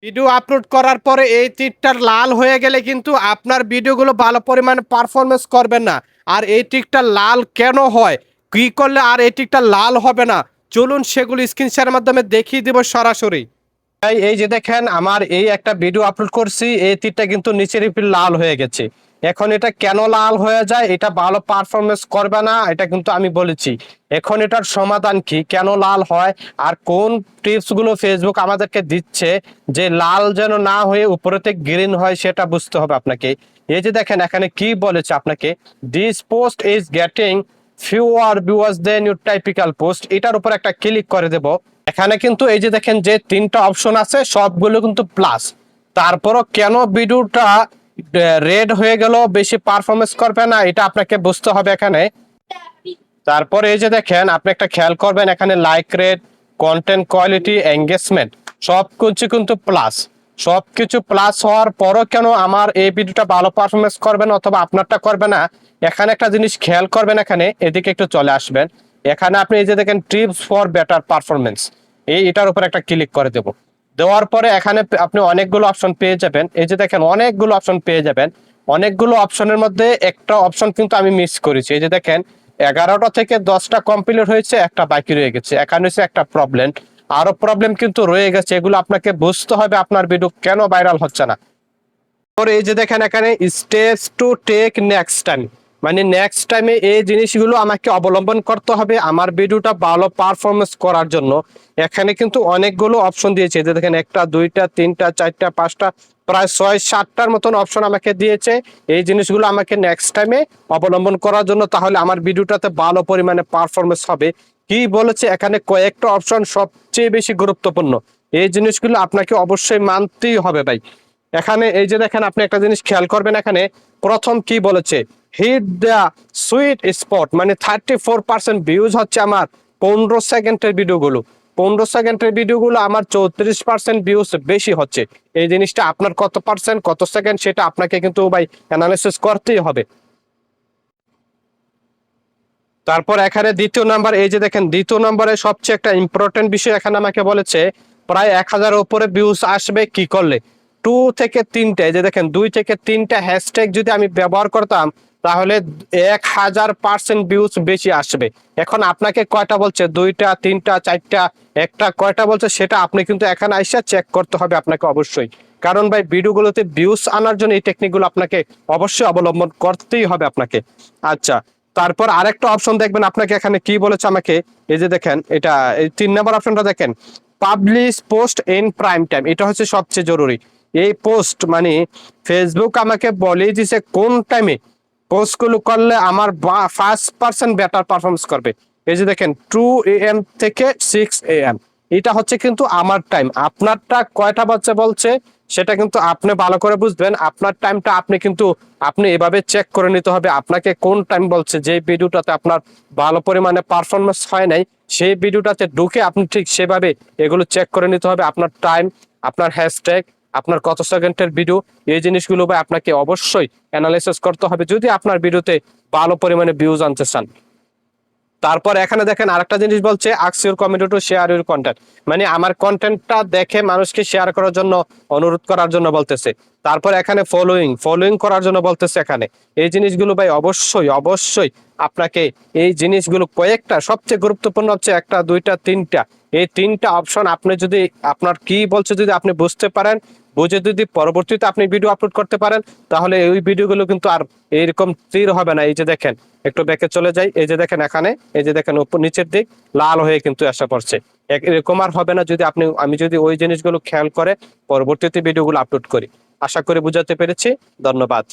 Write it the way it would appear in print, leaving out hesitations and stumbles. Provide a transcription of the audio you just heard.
Video upload করার পরে এই টিকটা লাল হয়ে গেলে কিন্তু আপনার ভিডিওগুলো ভালো পরিমাণে পারফরমেন্স করবে না। আর এই টিকটা লাল কেন হয়, কি করলে আর এই টিকটা লাল হবে না, চলুন সেগুলো স্ক্রিন শেয়ারের মাধ্যমে দেখিয়ে দেব সরাসরি। এই যে দেখেন আমার এই একটা ভিডিও আপলোড করছি, এই তীরটা কিন্তু নিচের লাল হয়ে গেছে। এখন এটা কেন লাল হয়ে যায়, এটা ভালো পারফরমেন্স করবে না, এটা কিন্তু আমি বলেছি। এখন এটার সমাধান কি, কেন লাল হয়, আর কোন টিপস গুলো ফেসবুক আমাদেরকে দিচ্ছে যে লাল যেন না হয়ে উপরেতে গ্রিন হয়, সেটা বুঝতে হবে আপনাকে। এই যে দেখেন এখানে কি বলেছে আপনাকে, this post is getting fewer viewers than your typical post. এটার উপর একটা ক্লিক করে দেব। এখানে কিন্তু এই যে দেখেন যে তিনটা অপশন আছে সবগুলো কিন্তু প্লাস। তারপরও কেন ভিডিওটা রেড হয়ে গেল, বেশি পারফরমেন্স করবে না, এটা আপনাকে বুঝতে হবে এখানে। তারপর এই যে দেখেন আপনি একটা খেয়াল করবেন এখানে like rate, content quality, engagement সবকিছু কিন্তু প্লাস। সবকিছু প্লাস হওয়ার পরও কেন আমার এই ভিডিওটা ভালো পারফরমেন্স করবে না অথবা আপনারটা করবে না, এখানে একটা জিনিস খেয়াল করবেন। এখানে এদিকে একটু চলে আসবেন। এখানে আপনি এই যে দেখেন টিপস ফর বেটার পারফরমেন্স, এটার উপর একটা ক্লিক করে দেব। দেওয়ার পরে এখানে আপনি অনেকগুলো অপশন পেয়ে যাবেন। এই যে দেখেন অনেকগুলো অপশন পেয়ে যাবেন। অনেকগুলো অপশনের মধ্যে একটা অপশন কিন্তু আমি মিস করেছি। এই যে দেখেন 11টা থেকে 10টা কমপ্লিট হয়েছে, একটা বাকি রয়ে গেছে। এখানে হচ্ছে একটা প্রবলেম, আরো প্রবলেম কিন্তু রয়ে গেছে। এগুলো আপনাকে বুঝতে হবে আপনার ভিডিও কেন ভাইরাল হচ্ছে না। এই যে দেখেন এখানে steps to take next time, মানে নেক্সট টাইমে এই জিনিসগুলো আমাকে অবলম্বন করতে হবে আমার ভিডিওটা ভালো পারফরমেন্স করার জন্য। এখানে কিন্তু অনেকগুলো অপশন দিয়েছে, যে দেখেন 1টা 2টা 3টা 4টা 5টা প্রায় 6-7টার মতন অপশন আমাকে দিয়েছে। এই জিনিসগুলো আমাকে নেক্সট টাইমে অবলম্বন করার জন্য, তাহলে আমার ভিডিওটাতে ভালো পরিমাণে পারফরমেন্স হবে। কি বলেছে এখানে কয়েকটা অপশন সবচেয়ে বেশি গুরুত্বপূর্ণ, এই জিনিসগুলো আপনাকে অবশ্যই মানতেই হবে ভাই। এখানে এই যে দেখেন আপনি একটা জিনিস খেয়াল করবেন, এখানে প্রথম কি বলেছে, হিট দ্য সুইট স্পট, মানে 34% ভিউজ হচ্ছে আমার 15 সেকেন্ডের ভিডিওগুলো। 15 সেকেন্ডের ভিডিওগুলো আমার 34% ভিউজ বেশি হচ্ছে। এই জিনিসটা আপনার কত পার্সেন্ট কত সেকেন্ড সেটা আপনাকে কিন্তু ভাই অ্যানালাইসিস করতেই হবে। তারপর এখানে দ্বিতীয় নাম্বার, এই যে দেখেন দ্বিতীয় নম্বরে সবচেয়ে একটা ইম্পর্টেন্ট বিষয় এখানে আমাকে বলেছে, প্রায় 1000-এর উপরে ভিউজ আসবে কি করলে, 2 থেকে 3টে, এই যে দেখেন 2 থেকে 3টা হ্যাশট্যাগ যদি আমি ব্যবহার করতাম তাহলে 1000% ভিউজ বেশি আসবে। এখন আপনাকে কয়টা বলছে, 2টা 3টা 4টা একটা কয়টা বলছে, সেটা আপনি কিন্তু এখানে আইসা চেক করতে হবে আপনাকে অবশ্যই। কারণ ভাই ভিডিওগুলোতে ভিউজ আনার জন্য এই টেকনিকগুলো আপনাকে অবশ্যই অবলম্বন করতেই হবে আপনাকে। আচ্ছা, তারপর আরেকটা অপশন দেখবেন আপনাকে এখানে কি বলেছে আমাকে, এই যে দেখেন এটা এই 3 নম্বর অপশনটা দেখেন, publish post in prime time. এটা হচ্ছে সবচেয়ে জরুরি। এই পোস্ট মানে ফেসবুক আমাকে বলেই দিছে কোন টাইমে পোস্টগুলো করলে আমার 5% বেটার পারফরমেন্স করবে। এই যে দেখেন 2 AM থেকে 6 AM, এটা হচ্ছে কিন্তু আমার টাইম। আপনারটা কয়টা বাচ্চা বলছে সেটা কিন্তু আপনি ভালো করে বুঝবেন। আপনার টাইমটা আপনি এভাবে চেক করে নিতে হবে আপনাকে কোন টাইম বলছে। যে ভিডিওটাতে আপনার ভালো পরিমাণে পারফরমেন্স হয় নাই, সেই ভিডিওটাতে ঢুকে আপনি ঠিক সেভাবে এগুলো চেক করে নিতে হবে। আপনার টাইম, আপনার হ্যাশট্যাগ, আপনার কত সেকেন্ডের ভিডিও, এই জিনিসগুলো ভাই আপনাকে অবশ্যই অ্যানালাইসিস করতে হবে যদি আপনার ভিডিওতে ভালো পরিমাণে ভিউজ আনতে চান। তারপর এখানে দেখেন আরেকটা জিনিস বলছে, ask your community to share your content, মানে আমার কন্টেন্টটা দেখে মানুষকে শেয়ার করার জন্য অনুরোধ করার জন্য বলতেছে। তারপর এখানে ফলোইং করার জন্য বলতেছে। এখানে এই জিনিসগুলো ভাই অবশ্যই অবশ্যই আপনাকে এই জিনিসগুলো কয়েকটা, সবচেয়ে গুরুত্বপূর্ণ হচ্ছে 1টা 2টা 3টা, এই 3টা অপশন আপনি যদি আপনার কি বলছে যদি আপনি বুঝতে পারেন, বুঝে যদি পরবর্তীতে আপনি ভিডিও আপলোড করতে পারেন, তাহলে ওই ভিডিওগুলো কিন্তু আর এইরকম তীর হবে না। এই যে দেখেন একটু ব্যাকে চলে যাই, এই যে দেখেন এখানে এই যে দেখেন উপর নিচের দিক লাল হয়ে কিন্তু আসা পড়ছে। এরকম আর হবে না যদি আমি যদি ওই জিনিসগুলো খেয়াল করে পরবর্তীতে ভিডিওগুলো আপলোড করি। আশা করি বুঝাতে পেরেছি। ধন্যবাদ।